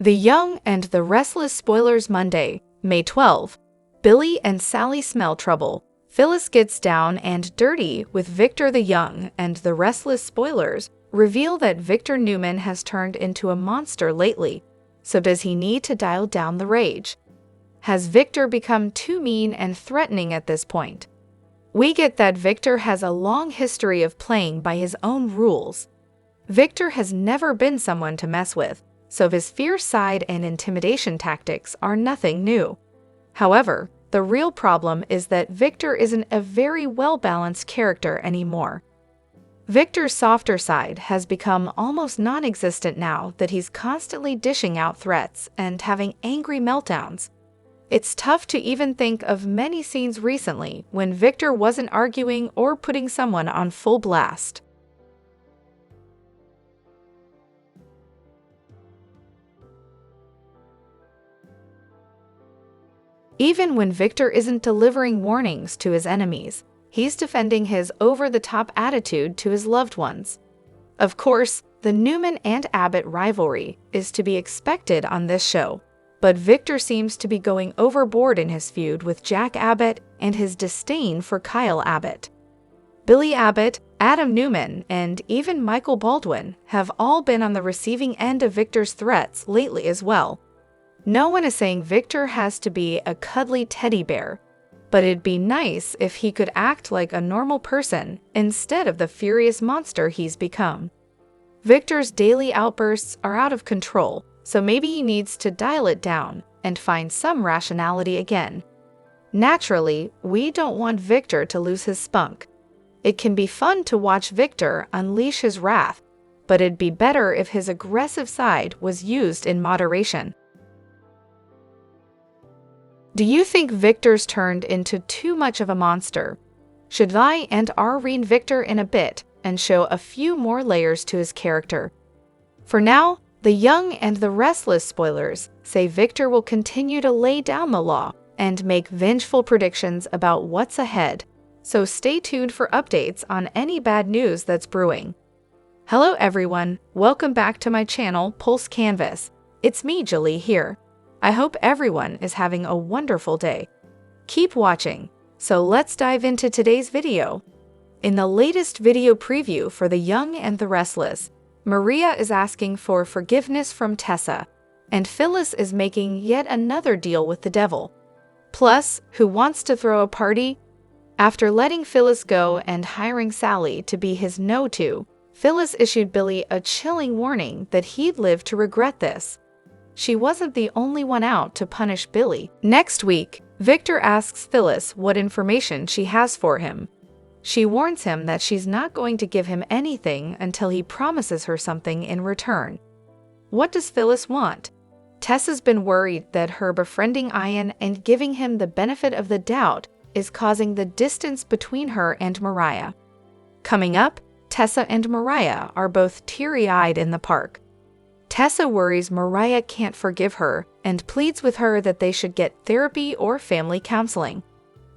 The Young and the Restless spoilers Monday, May 12. Billy and Sally smell trouble. Phyllis gets down and dirty with Victor. The Young and the Restless spoilers reveal that Victor Newman has turned into a monster lately. So does he need to dial down the rage? Has Victor become too mean and threatening at this point? We get that Victor has a long history of playing by his own rules. Victor has never been someone to mess with, so his fierce side and intimidation tactics are nothing new. However, the real problem is that Victor isn't a very well-balanced character anymore. Victor's softer side has become almost non-existent now that he's constantly dishing out threats and having angry meltdowns. It's tough to even think of many scenes recently when Victor wasn't arguing or putting someone on full blast. Even when Victor isn't delivering warnings to his enemies, he's defending his over-the-top attitude to his loved ones. Of course, the Newman and Abbott rivalry is to be expected on this show, but Victor seems to be going overboard in his feud with Jack Abbott and his disdain for Kyle Abbott. Billy Abbott, Adam Newman, and even Michael Baldwin have all been on the receiving end of Victor's threats lately as well. No one is saying Victor has to be a cuddly teddy bear, but it'd be nice if he could act like a normal person instead of the furious monster he's become. Victor's daily outbursts are out of control, so maybe he needs to dial it down and find some rationality again. Naturally, we don't want Victor to lose his spunk. It can be fun to watch Victor unleash his wrath, but it'd be better if his aggressive side was used in moderation. Do you think Victor's turned into too much of a monster? Should I and rein Victor in a bit and show a few more layers to his character? For now, the Young and the Restless spoilers say Victor will continue to lay down the law and make vengeful predictions about what's ahead, so stay tuned for updates on any bad news that's brewing. Hello everyone, welcome back to my channel Pulse Canvas. It's me, Julie, here. I hope everyone is having a wonderful day. Keep watching, so let's dive into today's video. In the latest video preview for The Young and the Restless, Mariah is asking for forgiveness from Tessa, and Phyllis is making yet another deal with the devil. Plus, who wants to throw a party? After letting Phyllis go and hiring Sally to be his no-to, Phyllis issued Billy a chilling warning that he'd live to regret this. She wasn't the only one out to punish Billy. Next week, Victor asks Phyllis what information she has for him. She warns him that she's not going to give him anything until he promises her something in return. What does Phyllis want? Tessa's been worried that her befriending Ian and giving him the benefit of the doubt is causing the distance between her and Mariah. Coming up, Tessa and Mariah are both teary-eyed in the park. Tessa worries Mariah can't forgive her and pleads with her that they should get therapy or family counseling.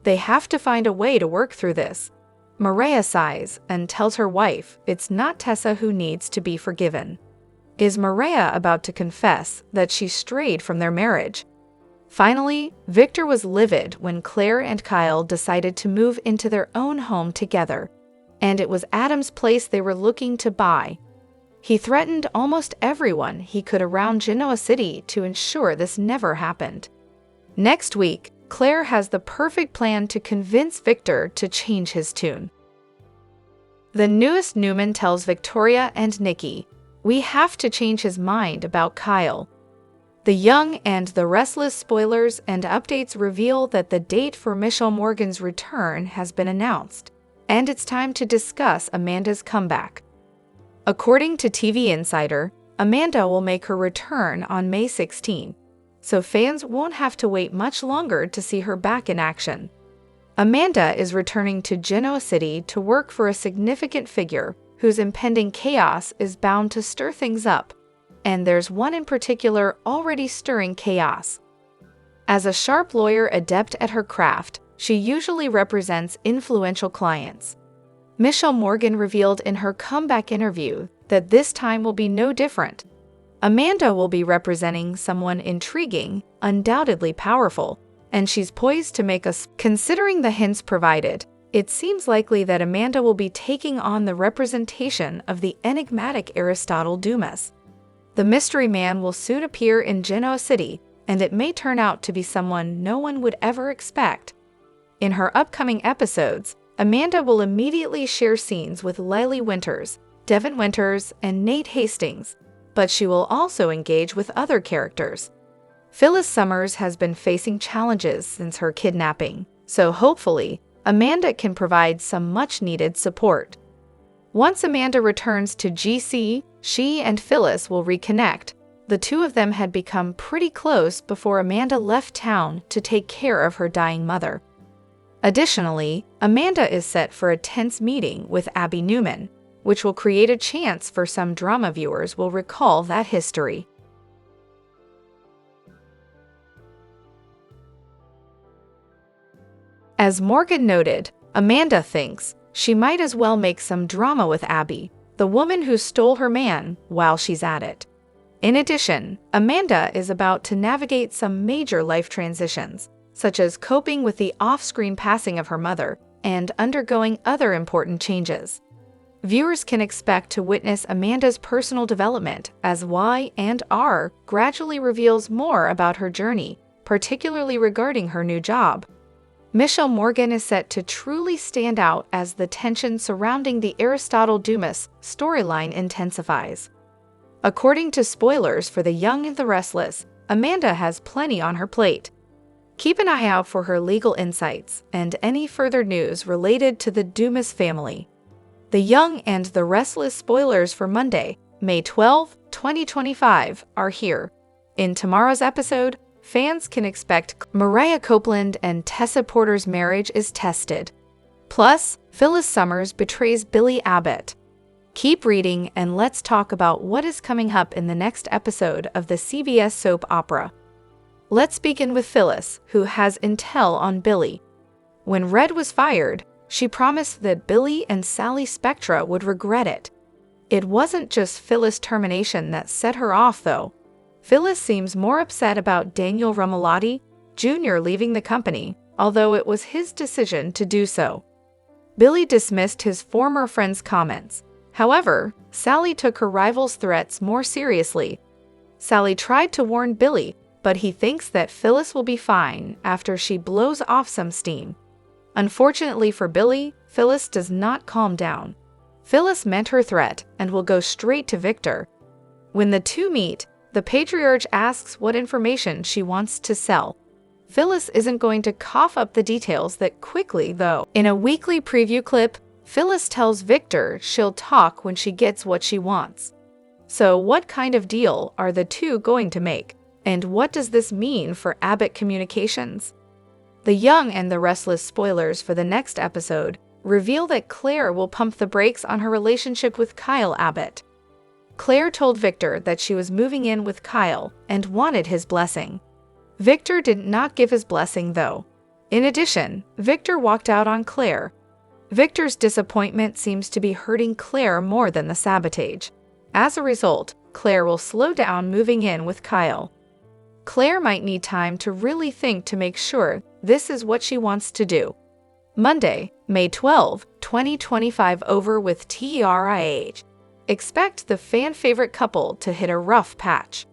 They have to find a way to work through this. Mariah sighs and tells her wife it's not Tessa who needs to be forgiven. Is Mariah about to confess that she strayed from their marriage? Finally, Victor was livid when Claire and Kyle decided to move into their own home together, and it was Adam's place they were looking to buy. He threatened almost everyone he could around Genoa City to ensure this never happened. Next week, Claire has the perfect plan to convince Victor to change his tune. The newest Newman tells Victoria and Nikki, "We have to change his mind about Kyle." The Young and the Restless spoilers and updates reveal that the date for Michelle Morgan's return has been announced, and it's time to discuss Amanda's comeback. According to TV Insider, Amanda will make her return on May 16, so fans won't have to wait much longer to see her back in action. Amanda is returning to Genoa City to work for a significant figure whose impending chaos is bound to stir things up, and there's one in particular already stirring chaos. As a sharp lawyer adept at her craft, she usually represents influential clients. Michelle Morgan revealed in her comeback interview that this time will be no different. Amanda will be representing someone intriguing, undoubtedly powerful, and she's poised to make us. Considering the hints provided, it seems likely that Amanda will be taking on the representation of the enigmatic Aristotle Dumas. The mystery man will soon appear in Genoa City, and it may turn out to be someone no one would ever expect. In her upcoming episodes, Amanda will immediately share scenes with Lily Winters, Devin Winters, and Nate Hastings, but she will also engage with other characters. Phyllis Summers has been facing challenges since her kidnapping, so hopefully, Amanda can provide some much-needed support. Once Amanda returns to GC, she and Phyllis will reconnect. The two of them had become pretty close before Amanda left town to take care of her dying mother. Additionally, Amanda is set for a tense meeting with Abby Newman, which will create a chance for some drama viewers will recall that history. As Morgan noted, Amanda thinks she might as well make some drama with Abby, the woman who stole her man, while she's at it. In addition, Amanda is about to navigate some major life transitions, such as coping with the off-screen passing of her mother and undergoing other important changes. Viewers can expect to witness Amanda's personal development as Y&R gradually reveals more about her journey, particularly regarding her new job. Michelle Morgan is set to truly stand out as the tension surrounding the Aristotle Dumas storyline intensifies. According to spoilers for The Young and the Restless, Amanda has plenty on her plate. Keep an eye out for her legal insights and any further news related to the Dumas family. The Young and the Restless spoilers for Monday, May 12, 2025, are here. In tomorrow's episode, fans can expect Mariah Copeland and Tessa Porter's marriage is tested. Plus, Phyllis Summers betrays Billy Abbott. Keep reading and let's talk about what is coming up in the next episode of the CBS soap opera. Let's begin with Phyllis, who has intel on Billy. When Red was fired, she promised that Billy and Sally Spectra would regret it. It wasn't just Phyllis' termination that set her off, though. Phyllis seems more upset about Daniel Romalotti Jr. leaving the company, although it was his decision to do so. Billy dismissed his former friend's comments. However, Sally took her rival's threats more seriously. Sally tried to warn Billy, but he thinks that Phyllis will be fine after she blows off some steam. Unfortunately for Billy, Phyllis does not calm down. Phyllis meant her threat and will go straight to Victor. When the two meet, the patriarch asks what information she wants to sell. Phyllis isn't going to cough up the details that quickly, though. In a weekly preview clip, Phyllis tells Victor she'll talk when she gets what she wants. So what kind of deal are the two going to make? And what does this mean for Abbott Communications? The Young and the Restless spoilers for the next episode reveal that Claire will pump the brakes on her relationship with Kyle Abbott. Claire told Victor that she was moving in with Kyle and wanted his blessing. Victor did not give his blessing, though. In addition, Victor walked out on Claire. Victor's disappointment seems to be hurting Claire more than the sabotage. As a result, Claire will slow down moving in with Kyle. Claire might need time to really think to make sure this is what she wants to do. Monday, May 12, 2025 over with TRIH. Expect the fan-favorite couple to hit a rough patch.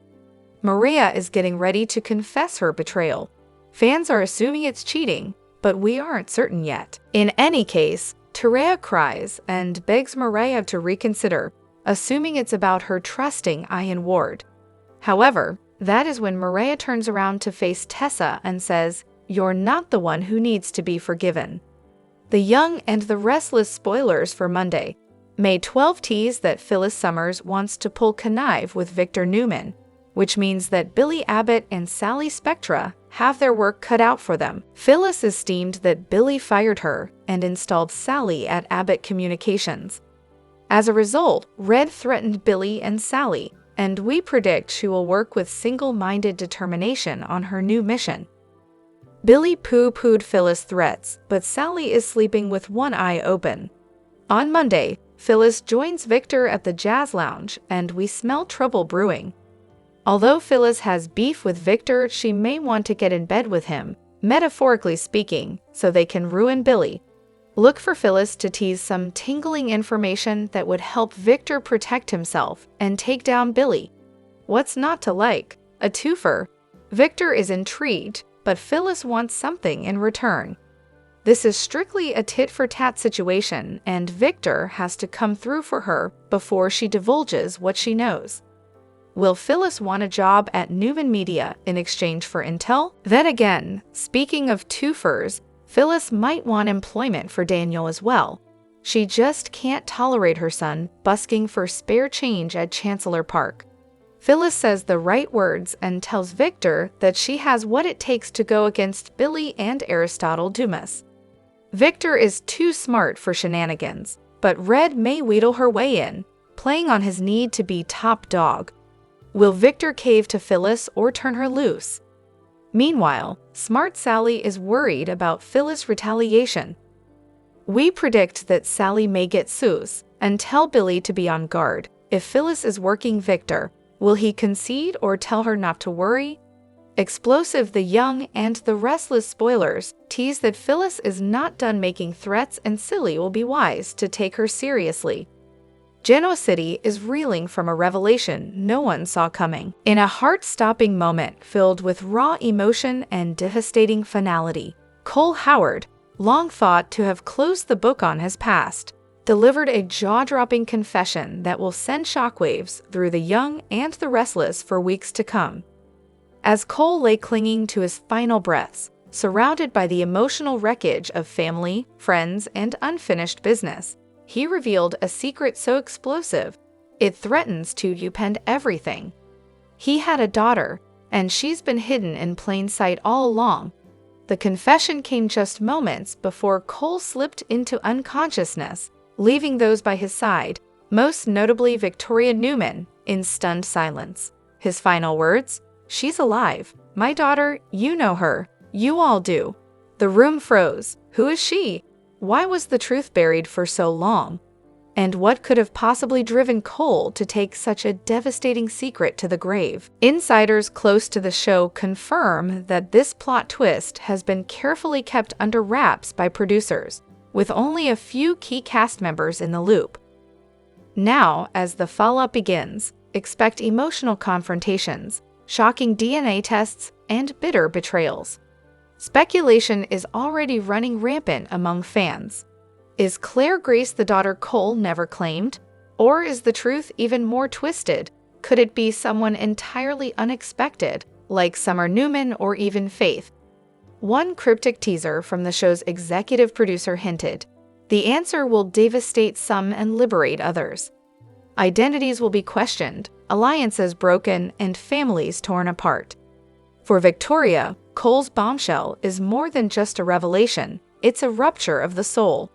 Mariah is getting ready to confess her betrayal. Fans are assuming it's cheating, but we aren't certain yet. In any case, Terea cries and begs Mariah to reconsider, assuming it's about her trusting Ian Ward. However, that is when Mariah turns around to face Tessa and says, "You're not the one who needs to be forgiven." The Young and the Restless spoilers for Monday, May 12 tease that Phyllis Summers wants to pull connive with Victor Newman, which means that Billy Abbott and Sally Spectra have their work cut out for them. Phyllis is steamed that Billy fired her and installed Sally at Abbott Communications. As a result, Red threatened Billy and Sally, and we predict she will work with single-minded determination on her new mission. Billy pooh-poohed Phyllis' threats, but Sally is sleeping with one eye open. On Monday, Phyllis joins Victor at the Jazz Lounge, and we smell trouble brewing. Although Phyllis has beef with Victor, she may want to get in bed with him, metaphorically speaking, so they can ruin Billy. Look for Phyllis to tease some tingling information that would help Victor protect himself and take down Billy. What's not to like? A twofer. Victor is intrigued, but Phyllis wants something in return. This is strictly a tit-for-tat situation, and Victor has to come through for her before she divulges what she knows. Will Phyllis want a job at Newman Media in exchange for intel? Then again, speaking of twofers, Phyllis might want employment for Daniel as well. She just can't tolerate her son busking for spare change at Chancellor Park. Phyllis says the right words and tells Victor that she has what it takes to go against Billy and Aristotle Dumas. Victor is too smart for shenanigans, but Red may wheedle her way in, playing on his need to be top dog. Will Victor cave to Phyllis or turn her loose? Meanwhile, smart Sally is worried about Phyllis' retaliation. We predict that Sally may get sus and tell Billy to be on guard. If Phyllis is working Victor, will he concede or tell her not to worry? Explosive the Young and the Restless spoilers tease that Phyllis is not done making threats and Silly will be wise to take her seriously. Genoa City is reeling from a revelation no one saw coming. In a heart-stopping moment filled with raw emotion and devastating finality, Cole Howard, long thought to have closed the book on his past, delivered a jaw-dropping confession that will send shockwaves through the Young and the Restless for weeks to come. As Cole lay clinging to his final breaths, surrounded by the emotional wreckage of family, friends, and unfinished business, he revealed a secret so explosive, it threatens to upend everything. He had a daughter, and she's been hidden in plain sight all along. The confession came just moments before Cole slipped into unconsciousness, leaving those by his side, most notably Victoria Newman, in stunned silence. His final words? "She's alive. My daughter, you know her. You all do." The room froze. Who is she? Why was the truth buried for so long? And what could have possibly driven Cole to take such a devastating secret to the grave? Insiders close to the show confirm that this plot twist has been carefully kept under wraps by producers, with only a few key cast members in the loop. Now, as the fallout begins, expect emotional confrontations, shocking DNA tests, and bitter betrayals. Speculation is already running rampant among fans. Is Claire Grace the daughter Cole never claimed? Or is the truth even more twisted? Could it be someone entirely unexpected, like Summer Newman or even Faith? One cryptic teaser from the show's executive producer hinted, the answer will devastate some and liberate others. Identities will be questioned, alliances broken, and families torn apart. For Victoria, Cole's bombshell is more than just a revelation, it's a rupture of the soul.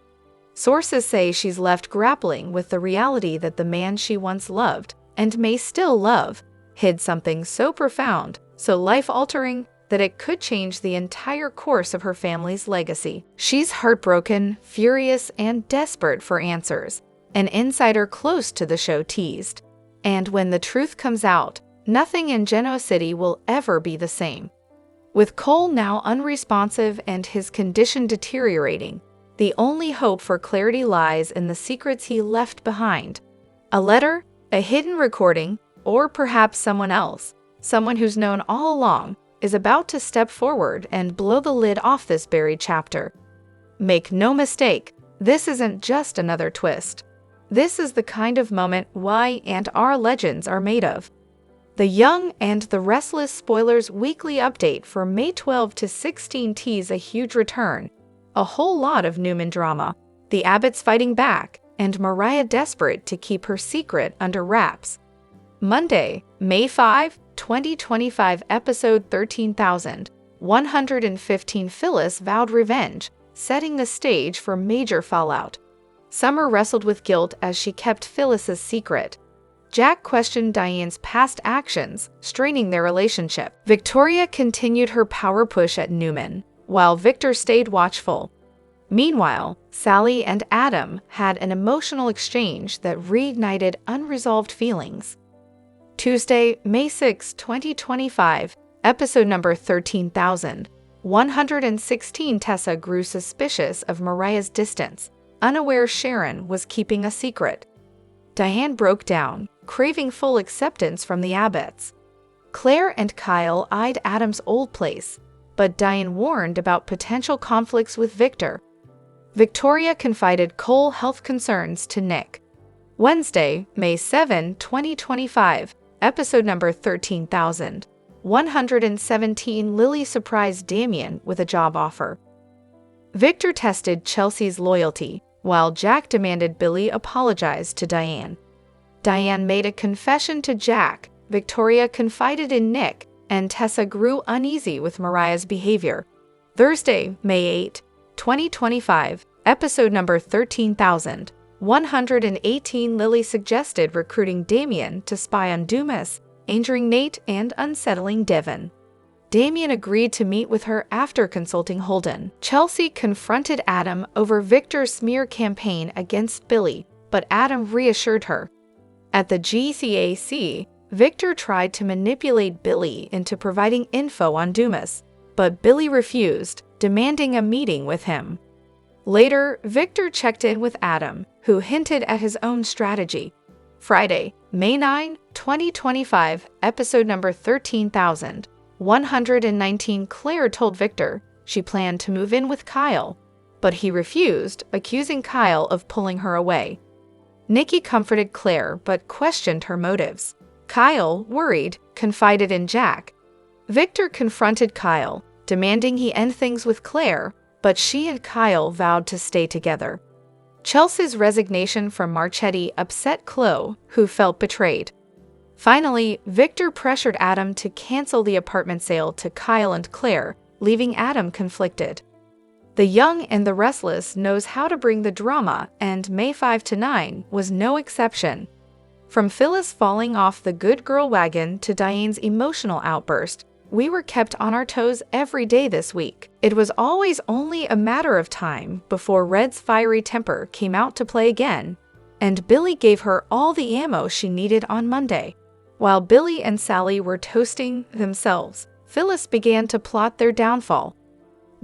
Sources say she's left grappling with the reality that the man she once loved, and may still love, hid something so profound, so life-altering, that it could change the entire course of her family's legacy. She's heartbroken, furious, and desperate for answers, an insider close to the show teased. And when the truth comes out, nothing in Genoa City will ever be the same. With Cole now unresponsive and his condition deteriorating, the only hope for clarity lies in the secrets he left behind. A letter, a hidden recording, or perhaps someone else, someone who's known all along, is about to step forward and blow the lid off this buried chapter. Make no mistake, this isn't just another twist. This is the kind of moment Y and R legends are made of. The Young and the Restless spoilers weekly update for May 12 to 16 tease a huge return, a whole lot of Newman drama, the Abbotts fighting back, and Mariah desperate to keep her secret under wraps. Monday, May 5, 2025, episode 13,115. Phyllis vowed revenge, setting the stage for major fallout. Summer wrestled with guilt as she kept Phyllis's secret. Jack questioned Diane's past actions, straining their relationship. Victoria continued her power push at Newman, while Victor stayed watchful. Meanwhile, Sally and Adam had an emotional exchange that reignited unresolved feelings. Tuesday, May 6, 2025, episode number 13,116. Tessa grew suspicious of Mariah's distance, unaware Sharon was keeping a secret. Diane broke down, craving full acceptance from the Abbotts. Claire and Kyle eyed Adam's old place, but Diane warned about potential conflicts with Victor. Victoria confided Cole health concerns to Nick. Wednesday, May 7, 2025, episode number 13,117. Lily surprised Damien with a job offer. Victor tested Chelsea's loyalty, while Jack demanded Billy apologize to Diane. Diane made a confession to Jack, Victoria confided in Nick, and Tessa grew uneasy with Mariah's behavior. Thursday, May 8, 2025, episode number 13,118. Lily suggested recruiting Damien to spy on Dumas, injuring Nate and unsettling Devon. Damien agreed to meet with her after consulting Holden. Chelsea confronted Adam over Victor's smear campaign against Billy, but Adam reassured her. At the GCAC, Victor tried to manipulate Billy into providing info on Dumas, but Billy refused, demanding a meeting with him. Later, Victor checked in with Adam, who hinted at his own strategy. Friday, May 9, 2025, episode number 13,119. Claire told Victor she planned to move in with Kyle, but he refused, accusing Kyle of pulling her away. Nikki comforted Claire but questioned her motives. Kyle, worried, confided in Jack. Victor confronted Kyle, demanding he end things with Claire, but she and Kyle vowed to stay together. Chelsea's resignation from Marchetti upset Chloe, who felt betrayed. Finally, Victor pressured Adam to cancel the apartment sale to Kyle and Claire, leaving Adam conflicted. The Young and the Restless knows how to bring the drama, and May 5 to 9 was no exception. From Phyllis falling off the good girl wagon to Diane's emotional outburst, we were kept on our toes every day this week. It was always only a matter of time before Red's fiery temper came out to play again, and Billy gave her all the ammo she needed on Monday. While Billy and Sally were toasting themselves, Phyllis began to plot their downfall.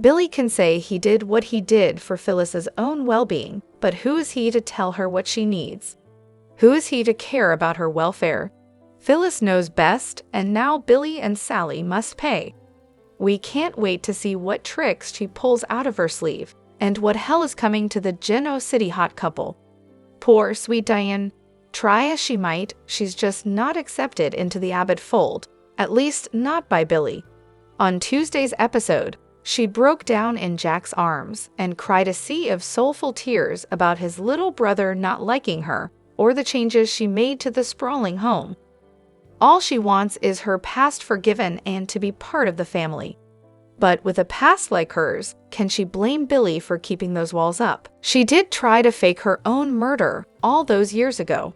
Billy can say he did what he did for Phyllis's own well-being, but who is he to tell her what she needs? Who is he to care about her welfare? Phyllis knows best, and now Billy and Sally must pay. We can't wait to see what tricks she pulls out of her sleeve, and what hell is coming to the Geno City hot couple. Poor sweet Diane. Try as she might, she's just not accepted into the Abbott fold, at least not by Billy. On Tuesday's episode, she broke down in Jack's arms and cried a sea of soulful tears about his little brother not liking her, or the changes she made to the sprawling home. All she wants is her past forgiven and to be part of the family. But with a past like hers, can she blame Billy for keeping those walls up? She did try to fake her own murder all those years ago.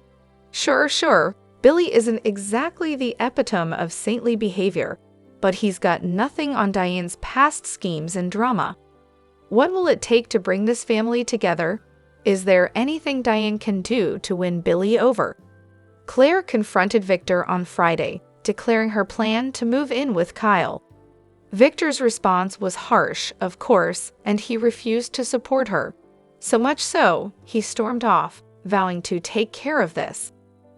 Sure, Billy isn't exactly the epitome of saintly behavior, but he's got nothing on Diane's past schemes and drama. What will it take to bring this family together? Is there anything Diane can do to win Billy over? Claire confronted Victor on Friday, declaring her plan to move in with Kyle. Victor's response was harsh, of course, and he refused to support her. So much so, he stormed off, vowing to take care of this.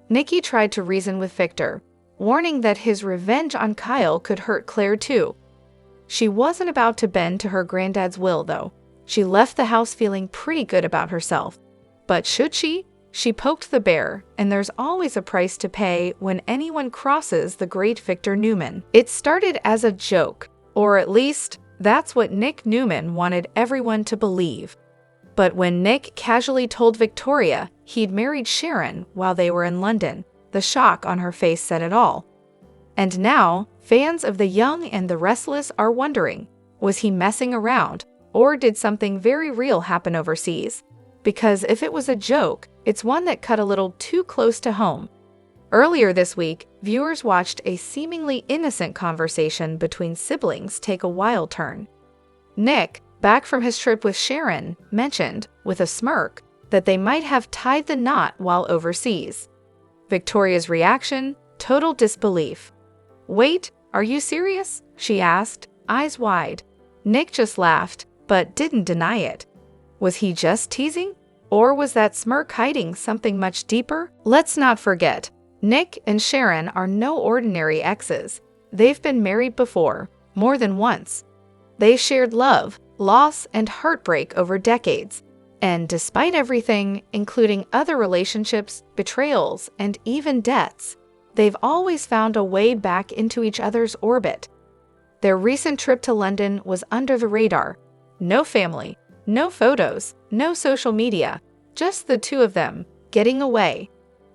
Nikki tried to reason with Victor, warning that his revenge on Kyle could hurt Claire too. She wasn't about to bend to her granddad's will, though. She left the house feeling pretty good about herself. But should she? She poked the bear, and there's always a price to pay when anyone crosses the great Victor Newman. It started as a joke, or at least, that's what Nick Newman wanted everyone to believe. But when Nick casually told Victoria he'd married Sharon while they were in London, the shock on her face said it all. And now, fans of The Young and the Restless are wondering, was he messing around, or did something very real happen overseas? Because if it was a joke, it's one that cut a little too close to home. Earlier this week, viewers watched a seemingly innocent conversation between siblings take a wild turn. Nick, back from his trip with Sharon, mentioned, with a smirk, that they might have tied the knot while overseas. Victoria's reaction? total disbelief. "Wait, are you serious?" she asked, eyes wide. Nick just laughed, but didn't deny it. Was he just teasing? Or was that smirk hiding something much deeper? Let's not forget, Nick and Sharon are no ordinary exes. They've been married before, more than once. They shared love, loss, and heartbreak over decades. And despite everything, including other relationships, betrayals, and even deaths, they've always found a way back into each other's orbit. Their recent trip to London was under the radar. No family, no photos, no social media, just the two of them, getting away.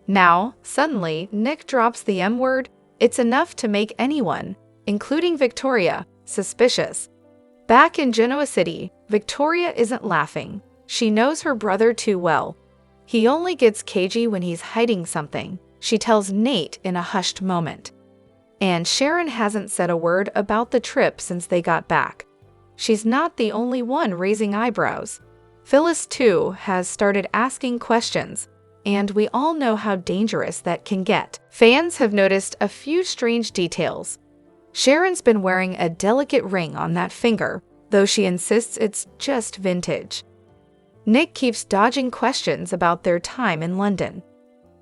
Now, suddenly, Nick drops the M word. It's enough to make anyone, including Victoria, suspicious. Back in Genoa City, Victoria isn't laughing. She knows her brother too well. He only gets cagey when he's hiding something, she tells Nate in a hushed moment. And Sharon hasn't said a word about the trip since they got back. She's not the only one raising eyebrows. Phyllis, too, has started asking questions, and we all know how dangerous that can get. Fans have noticed a few strange details. Sharon's been wearing a delicate ring on that finger, though she insists it's just vintage. Nick keeps dodging questions about their time in London.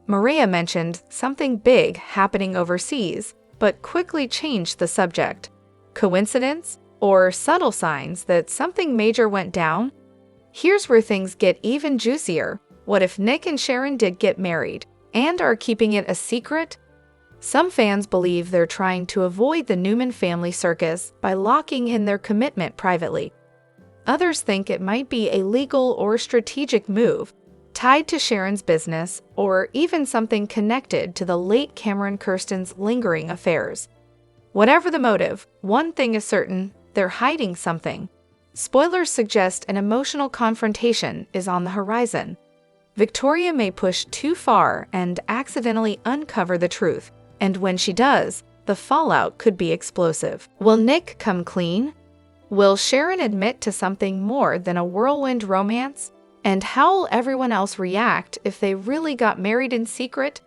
Mariah mentioned something big happening overseas, but quickly changed the subject. Coincidence? Or subtle signs that something major went down? Here's where things get even juicier. What if Nick and Sharon did get married, and are keeping it a secret? Some fans believe they're trying to avoid the Newman family circus by locking in their commitment privately. Others think it might be a legal or strategic move, tied to Sharon's business, or even something connected to the late Cameron Kirsten's lingering affairs. Whatever the motive, one thing is certain, they're hiding something. Spoilers suggest an emotional confrontation is on the horizon. Victoria may push too far and accidentally uncover the truth, and when she does, the fallout could be explosive. Will Nick come clean? Will Sharon admit to something more than a whirlwind romance? And how will everyone else react if they really got married in secret?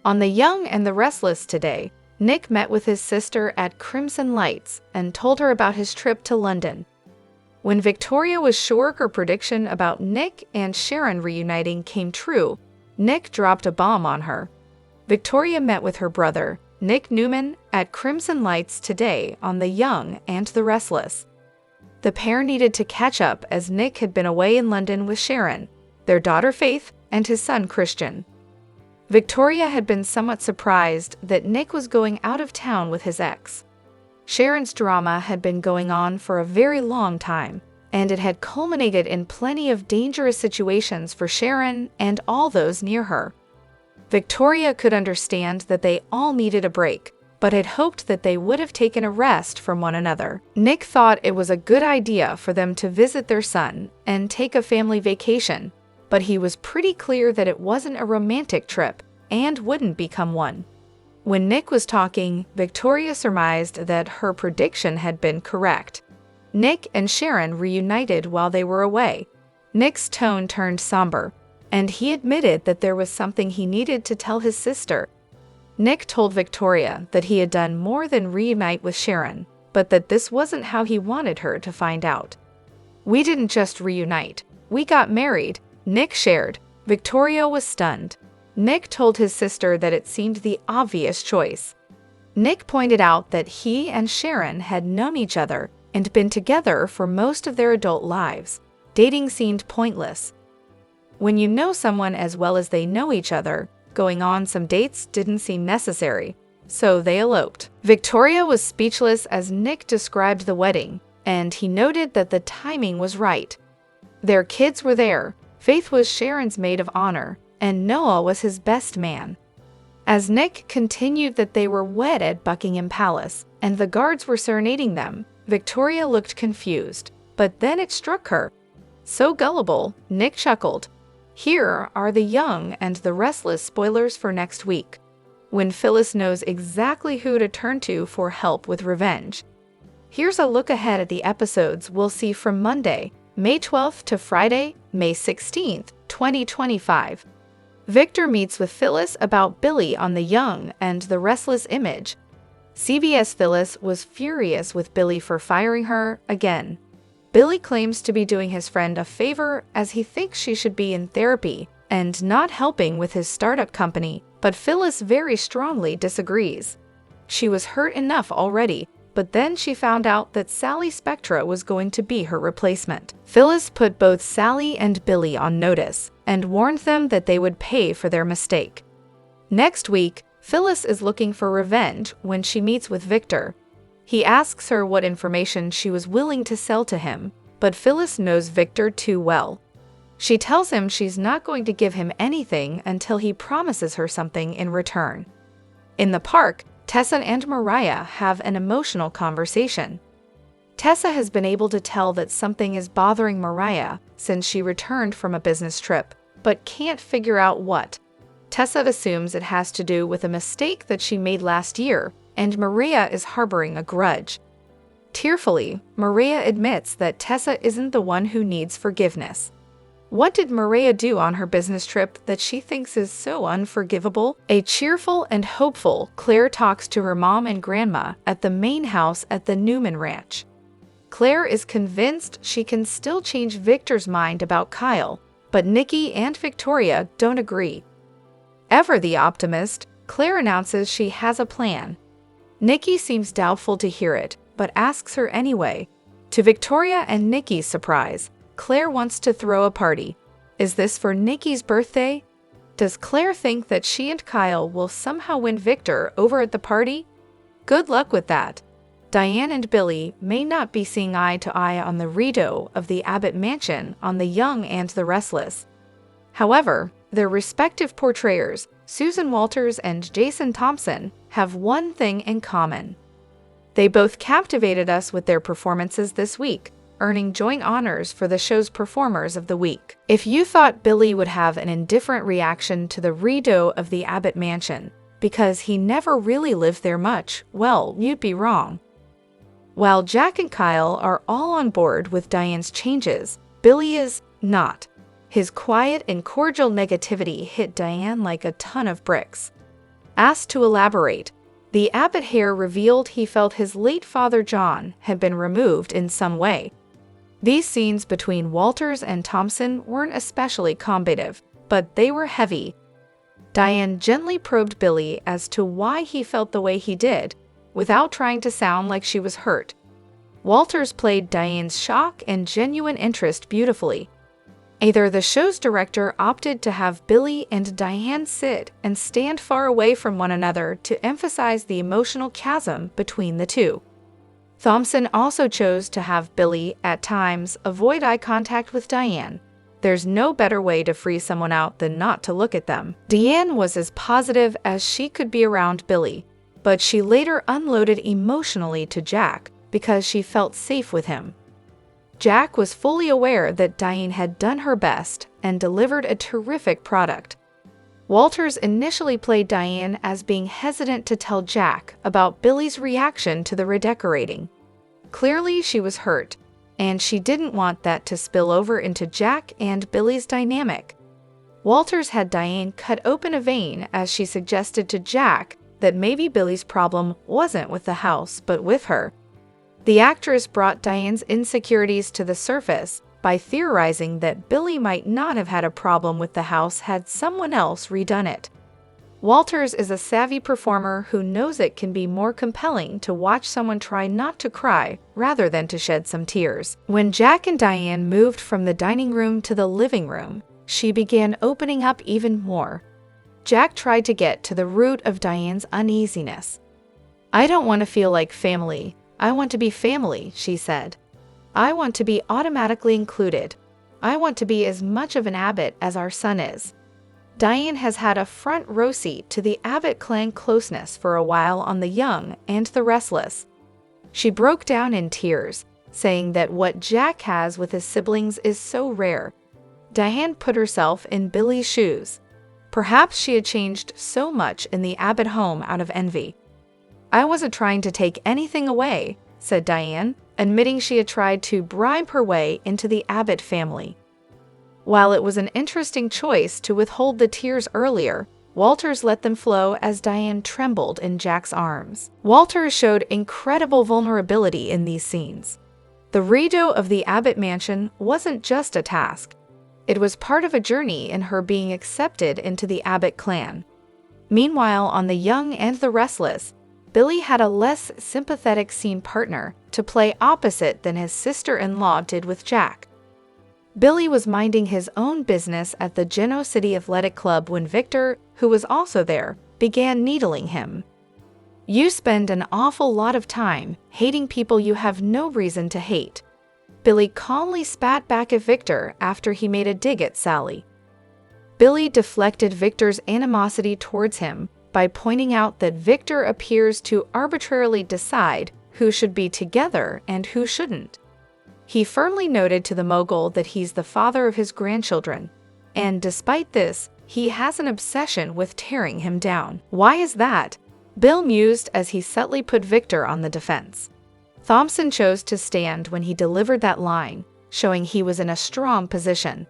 On The Young and the Restless today, Nick met with his sister at Crimson Lights and told her about his trip to London. When Victoria was sure her prediction about Nick and Sharon reuniting came true, Nick dropped a bomb on her. Victoria met with her brother, Nick Newman, at Crimson Lights today on The Young and the Restless. The pair needed to catch up as Nick had been away in London with Sharon, their daughter Faith, and his son Christian. Victoria had been somewhat surprised that Nick was going out of town with his ex. Sharon's drama had been going on for a very long time, and it had culminated in plenty of dangerous situations for Sharon and all those near her. Victoria could understand that they all needed a break, but had hoped that they would have taken a rest from one another. Nick thought it was a good idea for them to visit their son and take a family vacation, but he was pretty clear that it wasn't a romantic trip and wouldn't become one. When Nick was talking, Victoria surmised that her prediction had been correct. Nick and Sharon reunited while they were away. Nick's tone turned somber, and he admitted that there was something he needed to tell his sister. Nick told Victoria that he had done more than reunite with Sharon, but that this wasn't how he wanted her to find out. "We didn't just reunite. We got married," Nick shared. Victoria was stunned. Nick told his sister that it seemed the obvious choice. Nick pointed out that he and Sharon had known each other and been together for most of their adult lives. Dating seemed pointless. When you know someone as well as they know each other, going on some dates didn't seem necessary, so they eloped. Victoria was speechless as Nick described the wedding, and he noted that the timing was right. Their kids were there. Faith was Sharon's maid of honor, and Noah was his best man. As Nick continued that they were wed at Buckingham Palace, and the guards were serenading them, Victoria looked confused, but then it struck her. So gullible, Nick chuckled. Here are The Young and the Restless spoilers for next week, when Phyllis knows exactly who to turn to for help with revenge. Here's a look ahead at the episodes we'll see from Monday, May 12th to Friday, May 16th, 2025. Victor meets with Phyllis about Billy on the Young and the Restless image. CBS Phyllis was furious with Billy for firing her again. Billy claims to be doing his friend a favor as he thinks she should be in therapy and not helping with his startup company, but Phyllis very strongly disagrees. She was hurt enough already, but then she found out that Sally Spectra was going to be her replacement. Phyllis put both Sally and Billy on notice and warned them that they would pay for their mistake. Next week, Phyllis is looking for revenge when she meets with Victor. He asks her what information she was willing to sell to him, but Phyllis knows Victor too well. She tells him she's not going to give him anything until he promises her something in return. In the park, Tessa and Mariah have an emotional conversation. Tessa has been able to tell that something is bothering Mariah since she returned from a business trip, but can't figure out what. Tessa assumes it has to do with a mistake that she made last year, and Mariah is harboring a grudge. Tearfully, Mariah admits that Tessa isn't the one who needs forgiveness. What did Mariah do on her business trip that she thinks is so unforgivable? A cheerful and hopeful Claire talks to her mom and grandma at the main house at the Newman ranch. Claire is convinced she can still change Victor's mind about Kyle, but Nikki and Victoria don't agree. Ever the optimist, Claire announces she has a plan. Nikki seems doubtful to hear it, but asks her anyway. To Victoria and Nikki's surprise, Claire wants to throw a party. Is this for Nikki's birthday? Does Claire think that she and Kyle will somehow win Victor over at the party? Good luck with that. Diane and Billy may not be seeing eye to eye on the redo of the Abbott mansion on The Young and the Restless. However, their respective portrayers, Susan Walters and Jason Thompson, have one thing in common. They both captivated us with their performances this week, earning joint honors for the show's Performers of the Week. If you thought Billy would have an indifferent reaction to the redo of the Abbott mansion because he never really lived there much, well, you'd be wrong. While Jack and Kyle are all on board with Diane's changes, Billy is not. His quiet and cordial negativity hit Diane like a ton of bricks. Asked to elaborate, the Abbott heir revealed he felt his late father John had been removed in some way. These scenes between Walters and Thompson weren't especially combative, but they were heavy. Diane gently probed Billy as to why he felt the way he did, without trying to sound like she was hurt. Walters played Diane's shock and genuine interest beautifully. Either the show's director opted to have Billy and Diane sit and stand far away from one another to emphasize the emotional chasm between the two. Thompson also chose to have Billy, at times, avoid eye contact with Diane. There's no better way to freeze someone out than not to look at them. Diane was as positive as she could be around Billy, but she later unloaded emotionally to Jack because she felt safe with him. Jack was fully aware that Diane had done her best and delivered a terrific product. Walters initially played Diane as being hesitant to tell Jack about Billy's reaction to the redecorating. Clearly, she was hurt, and she didn't want that to spill over into Jack and Billy's dynamic. Walters had Diane cut open a vein as she suggested to Jack that maybe Billy's problem wasn't with the house but with her. The actress brought Diane's insecurities to the surface by theorizing that Billy might not have had a problem with the house had someone else redone it. Walters is a savvy performer who knows it can be more compelling to watch someone try not to cry rather than to shed some tears. When Jack and Diane moved from the dining room to the living room, she began opening up even more. Jack tried to get to the root of Diane's uneasiness. "I don't want to feel like family. I want to be family," she said. "I want to be automatically included. I want to be as much of an Abbott as our son is." Diane has had a front row seat to the Abbott clan closeness for a while on The Young and the Restless. She broke down in tears, saying that what Jack has with his siblings is so rare. Diane put herself in Billy's shoes. Perhaps she had changed so much in the Abbott home out of envy. "I wasn't trying to take anything away," said Diane, admitting she had tried to bribe her way into the Abbott family. While it was an interesting choice to withhold the tears earlier, Walters let them flow as Diane trembled in Jack's arms. Walters showed incredible vulnerability in these scenes. The redo of the Abbott mansion wasn't just a task. It was part of a journey in her being accepted into the Abbott clan. Meanwhile, on The Young and the Restless, Billy had a less sympathetic scene partner to play opposite than his sister-in-law did with Jack. Billy was minding his own business at the Geno City Athletic Club when Victor, who was also there, began needling him. "You spend an awful lot of time hating people you have no reason to hate," Billy calmly spat back at Victor after he made a dig at Sally. Billy deflected Victor's animosity towards him by pointing out that Victor appears to arbitrarily decide who should be together and who shouldn't. He firmly noted to the mogul that he's the father of his grandchildren, and despite this, he has an obsession with tearing him down. "Why is that?" Bill mused as he subtly put Victor on the defense. Thompson chose to stand when he delivered that line, showing he was in a strong position.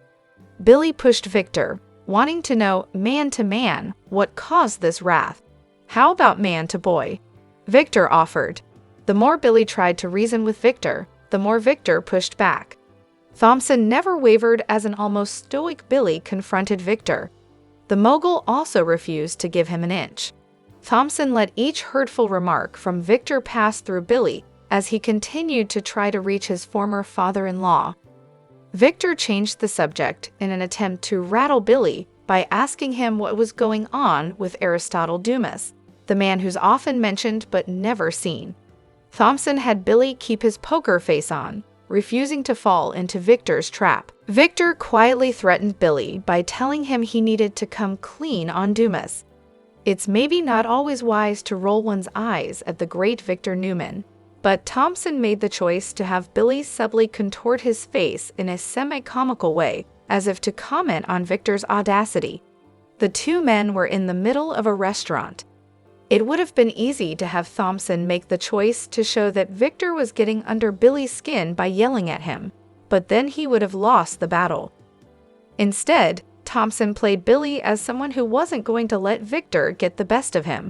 Billy pushed Victor, wanting to know man to man what caused this wrath. "How about man to boy?" Victor offered. The more Billy tried to reason with Victor, the more Victor pushed back. Thompson never wavered as an almost stoic Billy confronted Victor. The mogul also refused to give him an inch. Thompson let each hurtful remark from Victor pass through Billy as he continued to try to reach his former father-in-law. Victor changed the subject in an attempt to rattle Billy by asking him what was going on with Aristotle Dumas, the man who's often mentioned but never seen. Thompson had Billy keep his poker face on, refusing to fall into Victor's trap. Victor quietly threatened Billy by telling him he needed to come clean on Dumas. It's maybe not always wise to roll one's eyes at the great Victor Newman, but Thompson made the choice to have Billy subtly contort his face in a semi-comical way, as if to comment on Victor's audacity. The two men were in the middle of a restaurant. It would have been easy to have Thompson make the choice to show that Victor was getting under Billy's skin by yelling at him, but then he would have lost the battle. Instead, Thompson played Billy as someone who wasn't going to let Victor get the best of him.